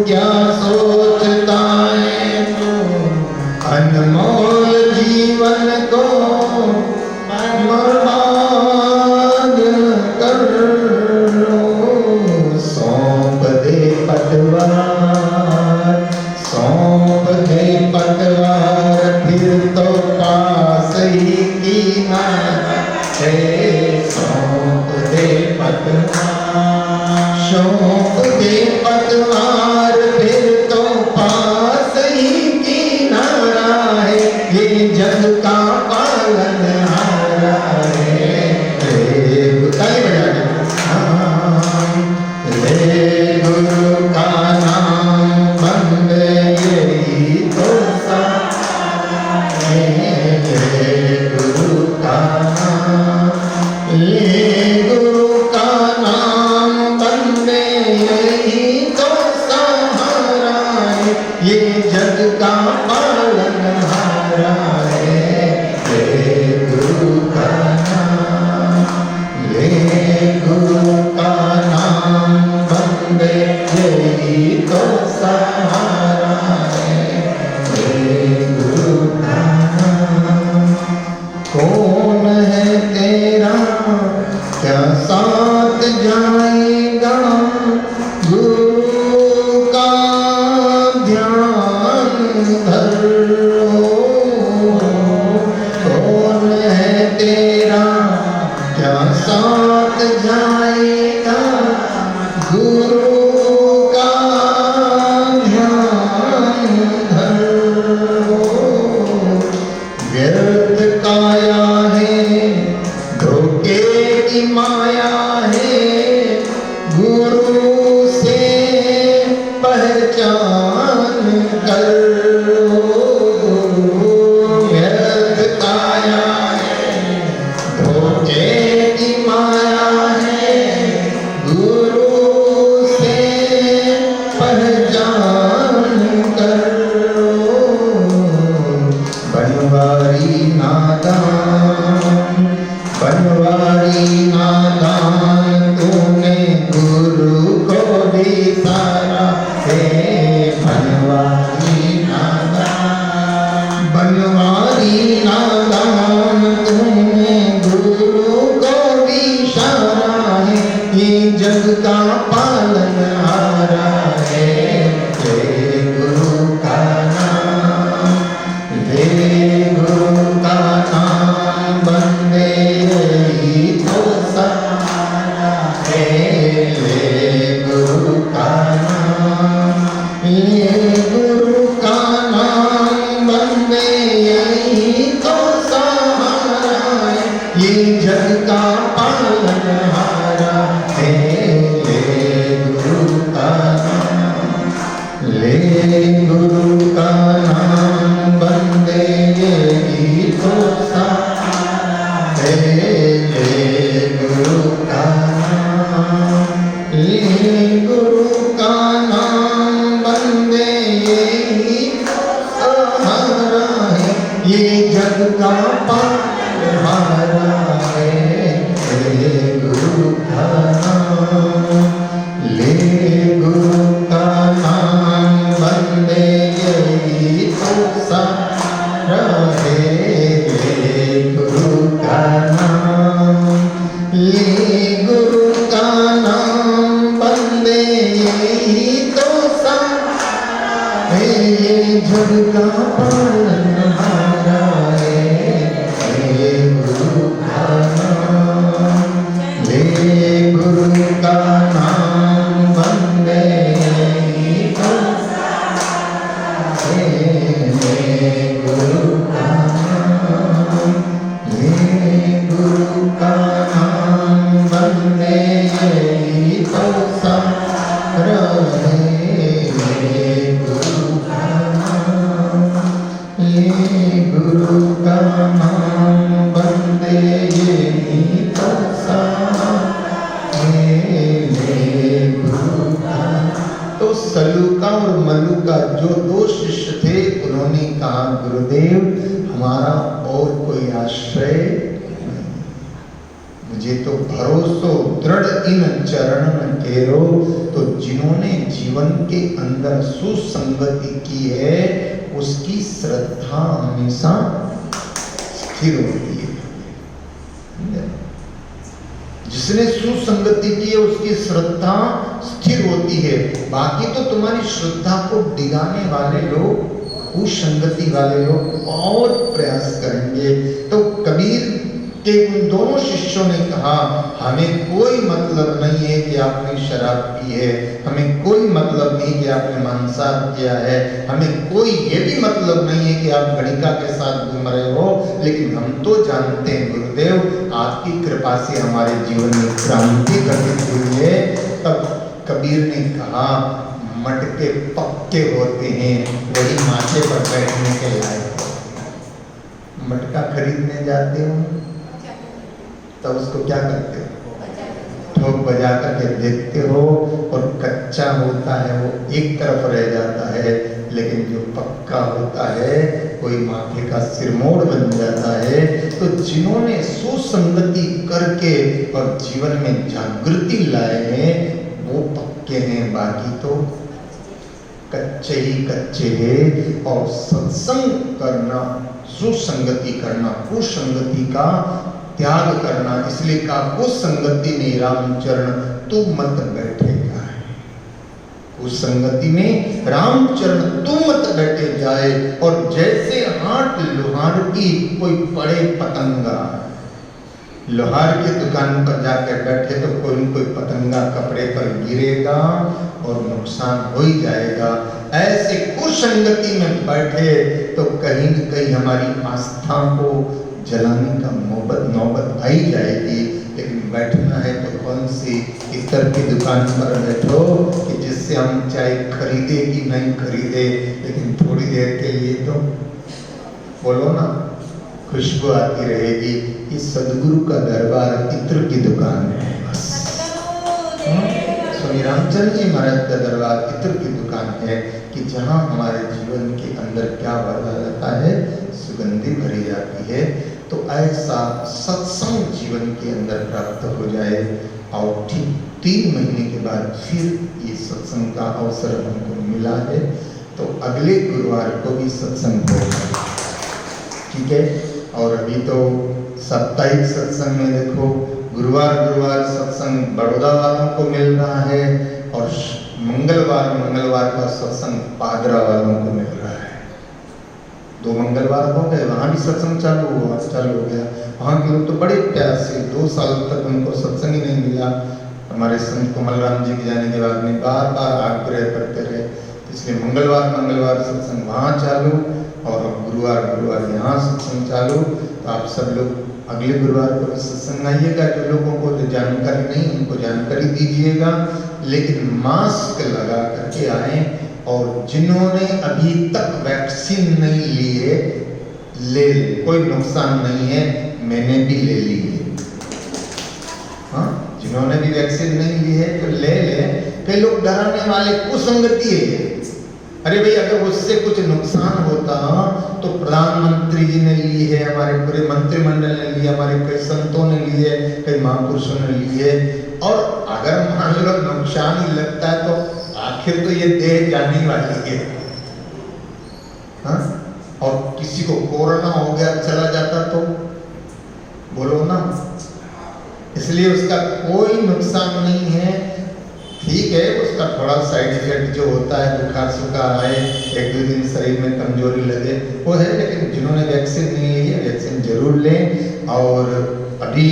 क्या सोचता है तुम अनमोल जीवन को बर्बाद न करो। सौंप दे पतवार, सौंप दे पतवार, फिर तो पास ही किनारा है। सौंप दे पतवार, सौंप दे पतवार, फिर तो पास ही किनारा है, ये जग का पालनहारा है। ताली बजा के ले गुरु का नाम, बंदे यही तो सहारा है। ले गुरु का नाम, ले गुरु का नाम, बंदे यही तो सहारा है, ये जग का पालनहारा है। ले गुरु का नाम, ले गुरु का नाम, बंदे यही तो सहारा है। ले गुरु का नाम, कौन है तेरा क्या साथ जाएगा, गुरु का ध्यान धरो। कौन है तेरा क्या साथ जाएगा, गुरु का ध्यान धरो। व्यर्थ काया है, धोखे की माया है, गुरु से पहचान करो। व्यर्थ काया है, धोखे की माया है, गुरु से पहचान करो। बनवारी नादान, बनवारी नादान, तूने गुरु को विसारा है। बनवारी नादान, बनवारी नादान, तूने गुरु को विसारा है, ये जग का पालनहारा है। ले गुरु का नाम, ले गुरु का नाम, बंदे यही तो सहारा है। ले गुरु का नाम, ले गुरु का नाम, बंदे यही तो सहारा है, ये जग का पालनहारा है। ले गुरु का नाम, ले गुरु का नाम, बंदे यही तो सहारा है। ये जग का पालनहारा है, ले गुरु का नाम, ले गुरु का नाम, बंदे यही तो सारा है, ले गुरु का नाम, ले गुरु का नाम, बंदे यही तो सारा है, ये जग का पालनहारा है, ले गुरु का नाम, ले गुरु का नाम, बंदे यही तो सारा है, ले गुरु का नाम, ले गुरु का नाम, बंदे यही तो सारा है, ले गुरु का नाम, ले गुरु का नाम, बंदे यही तो सारा है, ले गुरु का। तो सलूका और मलूका जो दो शिष्य थे, उन्होंने कहा गुरुदेव हमारा और कोई आश्रय नहीं, मुझे तो भरोसो दृढ़ इन चरण केरो। तो जिन्होंने जीवन के अंदर सुसंगति की है, उसकी श्रद्धा हमेशा स्थिर होती है। जिसने सुसंगति की है, उसकी श्रद्धा स्थिर होती है। बाकी तो तुम्हारी श्रद्धा को डिगाने वाले लोग, कुसंगति वाले लोग बहुत प्रयास करेंगे। तो कबीर के उन दोनों शिष्यों ने कहा हमें कोई मतलब नहीं है कि आपने शराब पी है, हमें कोई मतलब नहीं कि आपने मांसाहार किया है, हमें कोई ये भी मतलब नहीं है कि आप गणिका के साथ घूम रहे हो, लेकिन हम तो जानते हैं गुरुदेव आपकी कृपा से हमारे जीवन में क्रांति घटित हुई है। तब कबीर ने कहा मटके पक्के होते हैं, वही माथे पर बैठने के लायक होते हैं। मटका खरीदने जाते हो तब उसको क्या करते हो? ठोक बजा करके देखते हो, और कच्चा होता है वो एक तरफ रह जाता है, लेकिन जो पक्का होता है कोई माथे का सिरमोड़ बन जाता है। तो जिन्होंने सुसंगति करके और जीवन में जागृति लाए हैं वो पक्के हैं, बाकी तो कच्चे ही कच्चे हैं। और सत्संग करना, सुसंगति करना, कुसंगति का त्याग करना, इसलिए कहा कुसंगति में रामचरण तू मत बैठेगा, कुसंगति में रामचरण तू मत बैठे जाए। और जैसे हाट लोहार की कोई बड़े पतंगा, लोहार की दुकान पर जाकर बैठे तो कोई न कोई पतंगा कपड़े पर गिरेगा और नुकसान हो ही जाएगा। ऐसे कुसंगति में बैठे तो कहीं न कहीं हमारी आस्था को जलाने का नौबत आई जाएगी। लेकिन बैठना है तो कौन सी इतर की दुकान पर बैठो कि जिससे हम चाहे खरीदे कि नहीं खरीदे, लेकिन थोड़ी देर के लिए तो बोलो ना खुशबू आती रहेगी। इस सदगुरु का दरबार इत्र की दुकान है बस। स्वामी रामचंद्र जी महाराज का दरबार इत्र की दुकान है कि जहाँ हमारे जीवन के अंदर क्या भरा जाता है, सुगंधि भरी जाती है। तो ऐसा सत्संग जीवन के अंदर प्राप्त हो जाए। और ठीक 3 महीने के बाद फिर ये सत्संग का अवसर हमको मिला है, तो अगले गुरुवार को भी सत्संग होगा, ठीक है। और अभी तो साप्ताहिक सत्संग में देखो गुरुवार सत्संग बड़ौदा वालों को मिल रहा है, और मंगलवार का सत्संग पादरा वालों को मिल रहा है। 2 मंगलवार हो गए, वहाँ भी सत्संग चालू हो गया। वहाँ के लोग तो बड़े प्यार से 2 साल तक उनको सत्संग ही नहीं मिला। हमारे संत कोमल राम जी के जाने के बाद में बार आग्रह करते रहे, इसलिए मंगलवार सत्संग वहाँ चालू, और गुरुवार यहाँ सत्संग चालू। तो आप सब लोग अगले गुरुवार को सत्संग आइएगा। जो लोगों को जो जानकारी नहीं उनको जानकारी दीजिएगा, लेकिन मास्क लगा करके आए। और जिन्होंने अभी तक वैक्सीन नहीं ली है ले, कोई नुकसान नहीं है, मैंने भी ले ली है। हाँ, जिन्होंने भी वैक्सीन नहीं ली है तो ले। कई लोग डराने वाले, कुसंगति है अरे भाई, अगर उससे कुछ नुकसान होता तो प्रधानमंत्री जी ने ली है, हमारे पूरे मंत्रिमंडल ने लिए, हमारे कई संतों ने लिए, कई महापुरुषों ने लिए। और अगर मान लो नुकसान ही लगता है तो आखिर तो ये देह जाने वाली है। हाँ? और किसी को कोरोना हो गया, चला जाता तो बोलो ना। इसलिए उसका कोई नुकसान नहीं है। ठीक है, उसका थोड़ा साइड इफेक्ट जो होता है, बुखार सुखार आए, एक दो दिन शरीर में कमजोरी लगे, वो है। लेकिन जिन्होंने वैक्सीन नहीं ली है, वैक्सीन जरूर लें। और अभी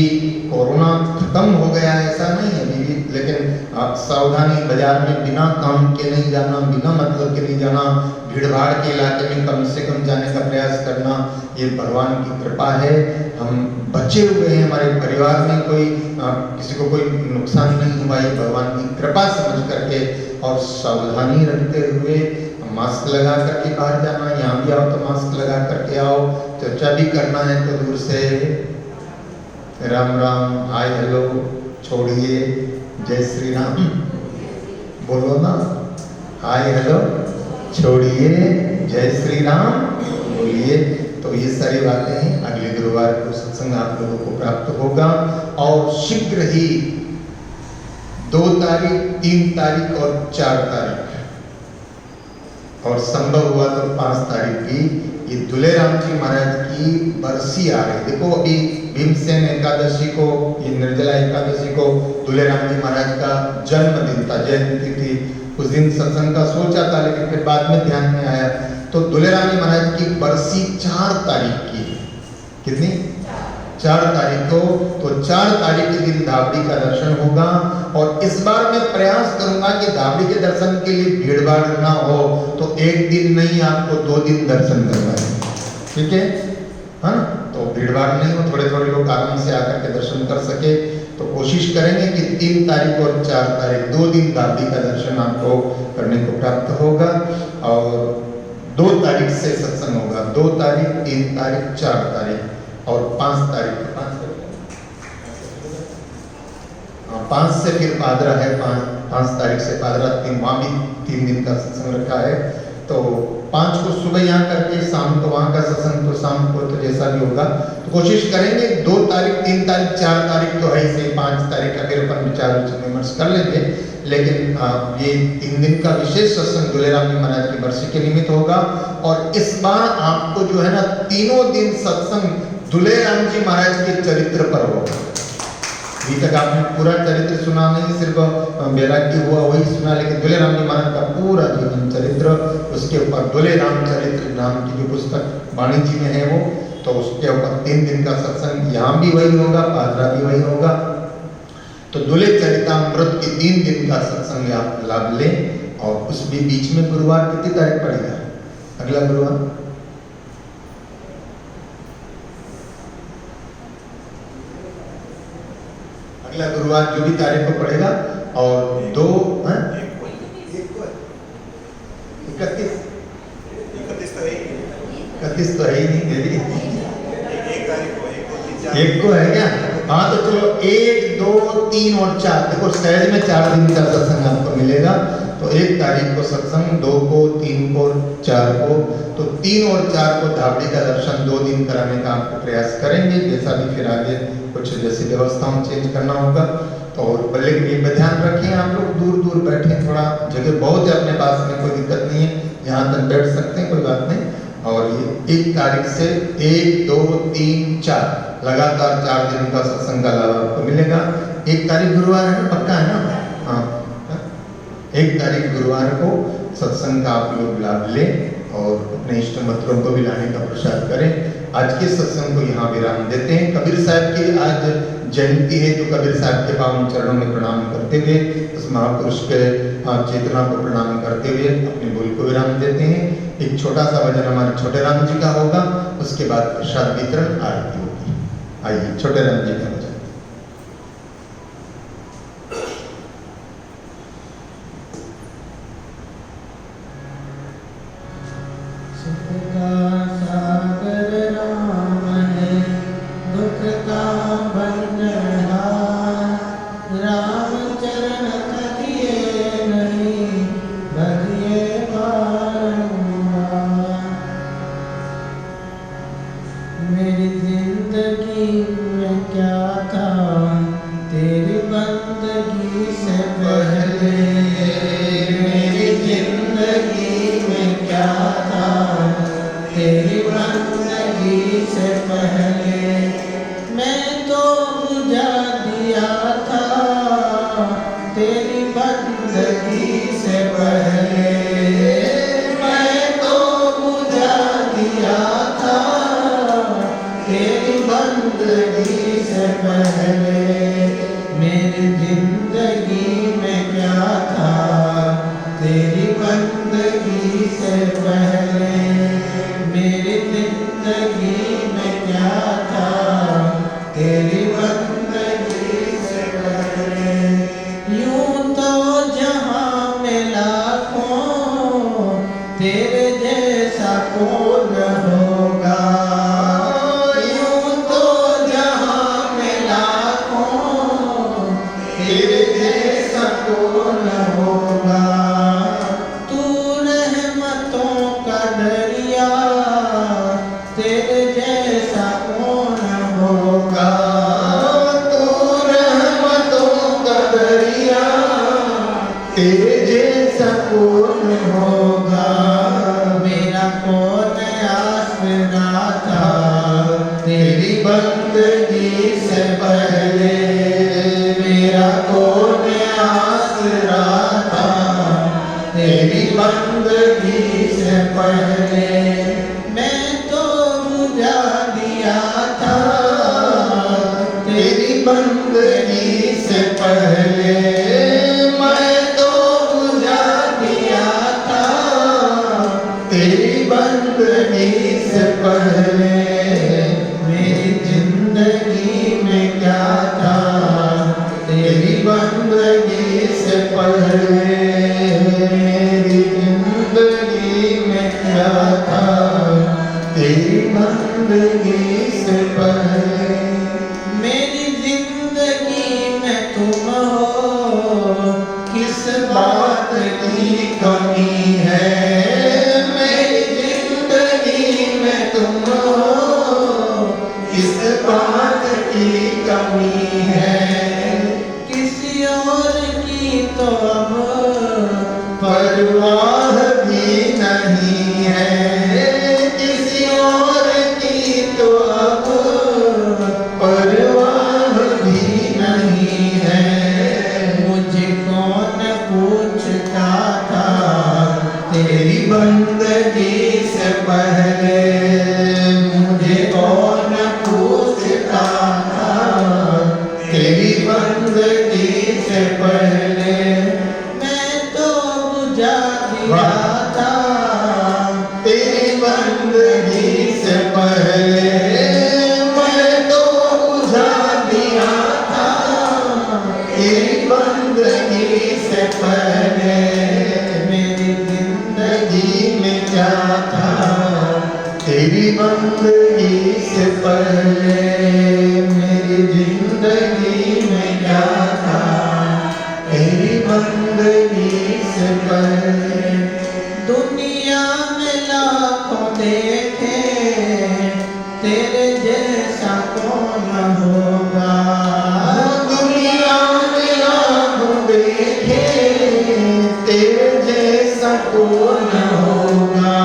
कोरोना खत्म हो गया है ऐसा नहीं है अभी भी, लेकिन आप सावधानी, बाजार में बिना काम के नहीं जाना, बिना मतलब के नहीं जाना, भीड़ भाड़ के इलाके में कम से कम जाने का प्रयास करना, ये भगवान की कृपा है। हम बचे हुए हैं, हमारे परिवार में कोई किसी को कोई नुकसान नहीं हुआ, ये भगवान की कृपा समझ करके और सावधानी रखते हुए मास्क लगा करके बाहर जाना। यहाँ भी आओ तो मास्क लगा करके आओ, चर्चा भी करना है तो दूर से राम राम, हाय हेलो छोड़िए, जय श्री राम बोलो ना, हाय हेलो छोड़िए, जय श्री राम बोलिए। तो ये सारी बातें हैं। अगले गुरुवार को सत्संग आप लोगों को प्राप्त होगा और शीघ्र ही 2 तारीख, 3 तारीख और 4 तारीख, और संभव हुआ तो 5 तारीख भी ये दुलेराम जी महाराज की बरसी आ रही। देखो, अभी भीमसेन एकादशी को, ये निर्जला एकादशी को दुलेराम जी महाराज का जन्मदिन था, जयंती थी। उस दिन सत्संग का सोचा था, लेकिन फिर बाद में ध्यान में आया तो दुलेराम जी महाराज की बरसी 4 तारीख की है। कितनी? 4 तारीख को। तो 4 तारीख के दिन धावड़ी का दर्शन होगा। और इस बार मैं प्रयास करूंगा कि धावड़ी के दर्शन के लिए भीड़ भाड़ ना हो, तो एक दिन नहीं, आपको 2 दिन दर्शन करवाएंगे, ठीक है? हाँ, तो भीड़ भाड़ नहीं हो, थोड़े थोड़े लोग आराम से आकर के दर्शन कर सके। तो कोशिश करेंगे कि 3 तारीख और 4 तारीख 2 दिन धावड़ी का दर्शन आपको करने को प्राप्त होगा। और 2 तारीख से सत्संग होगा, 2 तारीख, 3 तारीख, 4 तारीख और 5 तारीख। 5 से फिर पादरा है, 5 तारीख से पादरा, वहाँ भी 3 दिन का सत्संग रखा है। तो 5 को सुबह यहाँ करके शाम को वहाँ का सत्संग, तो शाम को तो जैसा भी होगा तो कोशिश करेंगे। 2 तारीख, 3 तारीख, 4 तारीख तो है से, 5 तारीख का फिर अपन विचार विमर्श कर लेंगे। लेकिन ये 3 दिन का विशेष सत्संग दुलेराम जी महाराज की बरसी के निमित्त होगा। और इस बार आपको जो है ना, तीनों दिन सत्संग दुलेराम जी महाराज के चरित्र पर होगा। अभी तक आपने पूरा चरित्र सुना नहीं, सिर्फ बैरागी हुआ वही सुना, लेकिन दुलेराम जी महाराज का पूरा जीवन चरित्र, उसके ऊपर दुलेराम चरित्र नाम की जो पुस्तक वाणी जी में है वो, तो उसके ऊपर 3 दिन का सत्संग, यहाँ भी वही होगा, पादरा भी वही होगा। तो दुले चरितामृत के 3 दिन का सत्संग आप लाभ लें। और उस भी बीच में गुरुवार कितनी तारीख पड़ेगा? अगला गुरुवार अगला गुरुवार जो भी तारीख को पड़ेगा। और 2 31 तो है ही नहीं, दे दी 1 को है क्या? हाँ, तो चलो 1, 2, 3 और 4, देखो सहज में 4 दिन का सत्संग आपको मिलेगा। तो 1 तारीख को सत्संग, 2 को, 3 को, 4 को। तो 3 और 4 को धावड़ी का दर्शन 2 दिन कराने का आपको प्रयास करेंगे, जैसा भी फिर आगे कुछ जैसी व्यवस्थाओं चेंज करना होगा। तो लेकिन ये ध्यान रखें, आप लोग दूर दूर बैठे, थोड़ा जगह बहुत है अपने पास में, कोई दिक्कत नहीं है, यहाँ तक बैठ सकते हैं, कोई बात नहीं। और ये 1 तारीख से 1, 2, 3, 4 लगातार 4 दिन का सत्संग का लाभ आपको मिलेगा। 1 तारीख गुरुवार है ना, पक्का है ना? हाँ, 1 तारीख गुरुवार को सत्संग का आप लोग लाभ लें और अपने इष्ट मित्रों को भी लाने का प्रसाद करें। आज के सत्संग को यहाँ विराम देते हैं। कबीर साहब की आज जयंती है, जो कबीर साहब के पावन चरणों में प्रणाम करते हुए, उस महापुरुष के चेतना को प्रणाम करते हुए अपने बोल को विराम देते हैं। एक छोटा सा भजन हमारे छोटे राम जी का होगा, उसके बाद प्रसाद वितरण आरती होगी। आइए छोटे राम जी का भजन। राम चरण तजिए नहीं, भजिए पार जिंदगी से पहले मेरी जिंदगी में क्या था, तेरी बंदगी से पहले। यूं तो जहां में लाखों तेरे जैसा कौन होगा, यूं तो जहां में लाखों तेरे जैसा कौन होगा। तू रहमतों का दरिया, तेरे जैसा कौन होगा। तू रहमतों का दरिया, तेरे जैसा कौन होगा। मेरा कौन आसरा था, तेरी बंदगी से पहले। मेरा कौन आसरा था, तेरी बंदगी से पहले। मैं तो बुझा दिया था, तेरी बंदगी से पहले। मैं तो बुझा दिया था, तेरी बंदगी से पहले। मेरी जिंदगी में क्या था, तेरी बंदगी से पहले। मेरी जिंदगी में क्या था, तेरी बंदगी से पहले। मेरी जिंदगी में तुम हो, किस बात की कमी है। मेरी जिंदगी में तुम हो, किस बात की कमी है। किसी और की तो अब परवाह भी नहीं है। किसी और की तो अब परवाह भी नहीं है। मुझे कौन पूछता था, तेरी बंदगी से पहले। मुझे कौन पूछता था, तेरी बंदगी से पहले। मैं तो बुझा दिया था, तेरी बंदगी से पहले। मैं तो बुझा दिया था, तेरी बंदगी से पहले। मेरी जिंदगी में क्या था, तेरी बंदगी से पहले। मेरी जिंदगी में क्या था, तेरी बंदगी से पहले। दुनिया में लाखों देखे, तेरे जैसा कौन होगा। दुनिया में लाखों देखे, तेरे जैसा कौन होगा।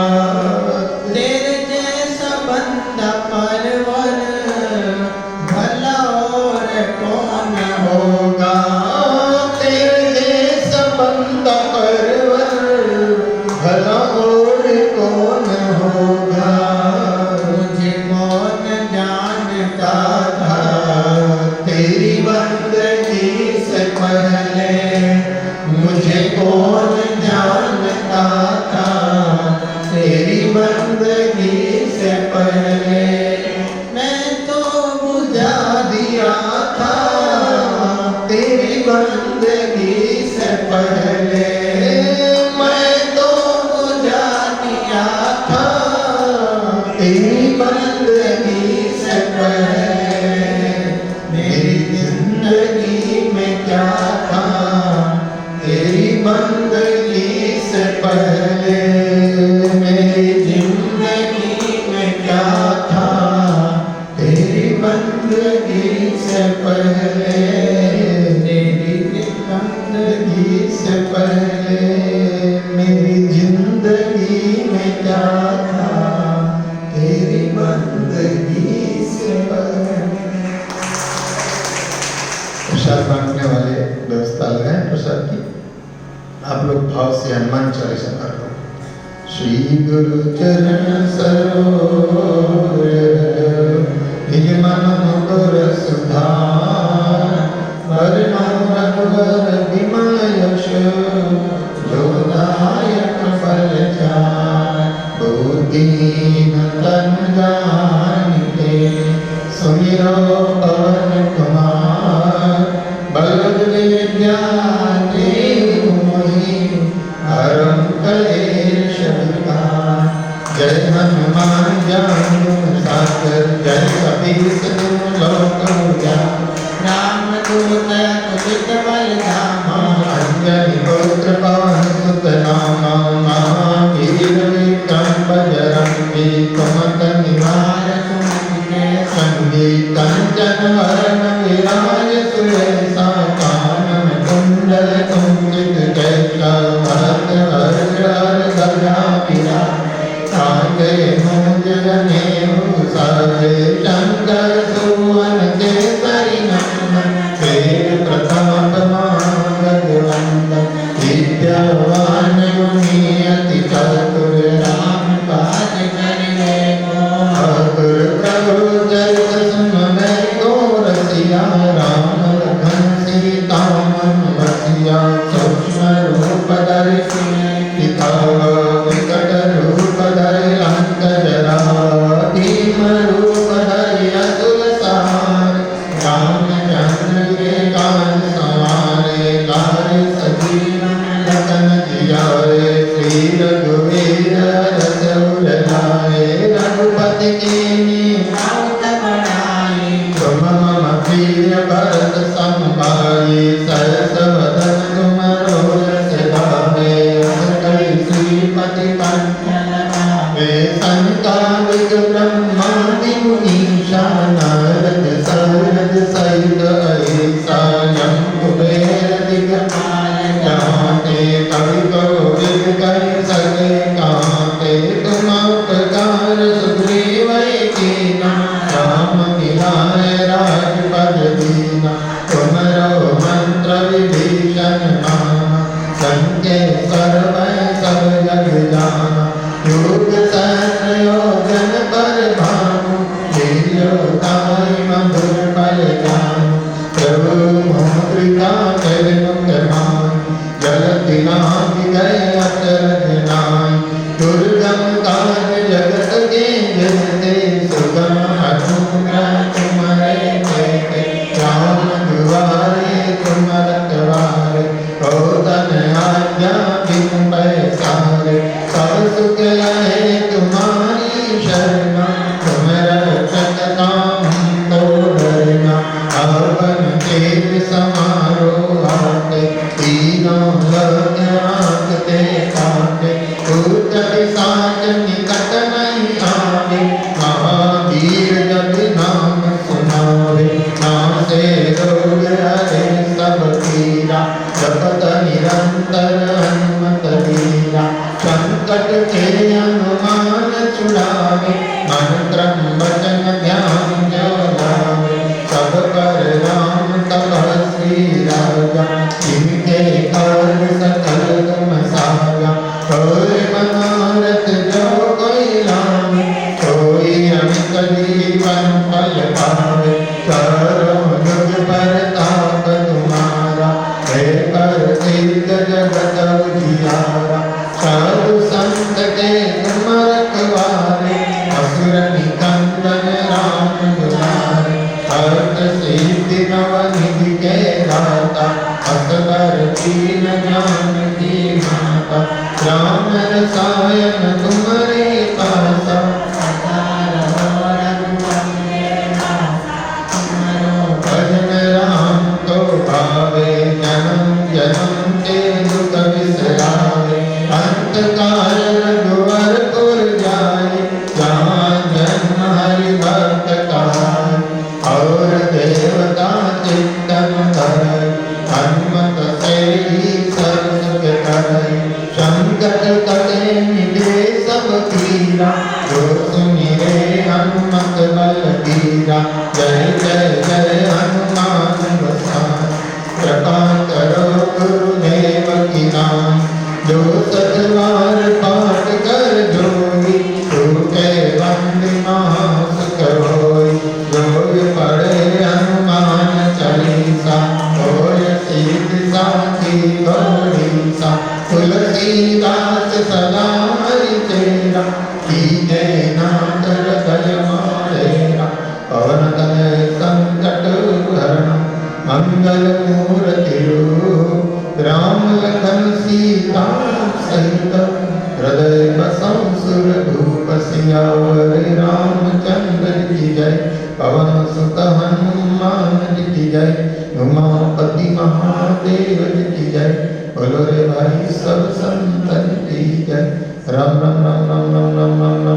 तेरे जैसा बंदा परवर भला और कौन होगा। तेरे जैसा बंदा परवर भला और कौन होगा। मुझे कौन जानता था, तेरी बंदगी से पहले। मुझे कौन जानता था, तेरी बंदगी से पहले। मैं तो बुझा दिया था, तेरी बंदगी से पहले। मैं तो बुझा दिया था, तेरी बंदगी से पहले। मेरी जिंदगी में क्या था, तेरी बंदगी से पहले। मेरी जिंदगी में क्या था, तेरी बंदगी से पहले। तेरी बंदगी से पहले। मेरी जिंदगी में क्या था, तेरी बंदगी से पहले। प्रसाद बांटने वाले व्यवस्था लगाएं प्रसाद की। आप लोग भाव से हनुमान चालीसा कर लो। श्री गुरु चरण सरोवर निज मन मुकुर सुधार। वर्णम रघुवर विमल यश जो दायक फल दीन तन जानिके, सुमिरो पवन कुमार, बल विद्या देहु मोहि, हरम कलेश विकार। जय हनुमान ज्ञान गुण सागर, जय कपीस तिहुँ लोक उजियार। रामदूत अतुलित बल धामा, अंजनी पुत्र पवन सुत नामा। महावीर विक्रम बजरंगी, कुमत निवार सुमति के संगी। कंचन वरण विराज सुरेशा, कानन कुंडल कुंचित जैसा। भरत हर गदा पिराजे, कांधे मूंज जनेऊ साजे। शंकर सुवन केसरी नंदन, तेज प्रताप महागजवंदन। विद्यावान गुणी अति चातुर, राम काज करिबे को आतुर। प्रभु चरित सुनबे को रसिया, राम लखन सीता मन बसिया। सूक्ष्म रूप धरि दिखावा, विकट रूप धरि लंक जरावा। भीम रूप धरि असुर संहारे, रामचंद्र के काज संवारे। लाए सजीवन लखन जियाए, श्री रघुवीर रस उर लाए। रघुपति कीन्ही बहुत बड़ाई, तुम मम प्रिय भरत सम भाई। सहस वदन तुमरो यश गावे, कई श्रीपति कंठ लगावे। संकालिक ब्रह्मादि मुनीषा, नारद सौरभ सहित अहिसा। यम कुबेर दिगपाल जाते, कवि कोविद कर सके काते। तुम उपकार सुग्रीव कीन्हा, राम मिलाए राजपद दीना। तुमरो मंत्र विभीषण माना, संकेश्वर मैं सब जग जाना। योग सहस्र योजन पर भानु, लील्यो ताहि मधुर फल जानु। प्रभु मुद्रिका कर मुख मान, जलति नाहि गए अचरज नाहि। दुर्गम काज जगत के जेते, सुगम अनुग्रह तुम्हारे तेते। राम दुआरे तुम रखवारे, हो धन आज्ञा बिनु पैसारे। सब सुख लहे तुम्हारी शरणा, तुम रक्षक काहू को डरना। आवन तेज समारो आके, तीनों लोक आंकते काटे। भूत पिशाच निकट नहीं आवे, महावीर जब नाम सुनावे। नासे रोग हरे सब पीरा, जपत निरंतर हनुमत वीरा। संकट के हनुमान छुड़ावे, मन क्रम वचन ध्यान जो लावे। सब पर राम तपस्वी राजा, जिनके कार्य सकल तुम साजा। होय मनोरथ जो कोई लावे, सोई अमित जीवन फल पावे। चारों युग परताप तुम्हारा, है प्रसिद्ध जगत उजियारा। साधु संत के तुम रखवारे, असुर निकंदन राम दुलारे। हर्ष सिद्धि नवनिधि के दाता, असबर दीन जानकी माता। राम रसायन तुम्हारे पासा, सदा रहो रघुपति के दासा। तुमरो भजन राम को भावे, जन्म जन्म के दुख बिसरावे। अंत काल रघुवर पुर जाए, जहाँ जन्म हरि भक्त कहाए। और देवता चित्तन धरई, हनुमत से ही सब सुख करई। संकट कटे मिटे सब पीरा, जो सुमिरे हनुमत बल बीरा। जय जय जय हनुमान गोसाई, कृपा करो गुरुदेव की नाई। जो सतवार पाठ कर जोई, टूटे बंद महासुख होई। जो पढ़े हनुमान चालीसा, होय सिद्धि साखी गौरीसा। तुलसीदास सदा हरि तेरा, कीजे जय, उमापति महादेव की जय, बोलो रे भाई सब संतन की जय। राम राम राम राम राम राम राम राम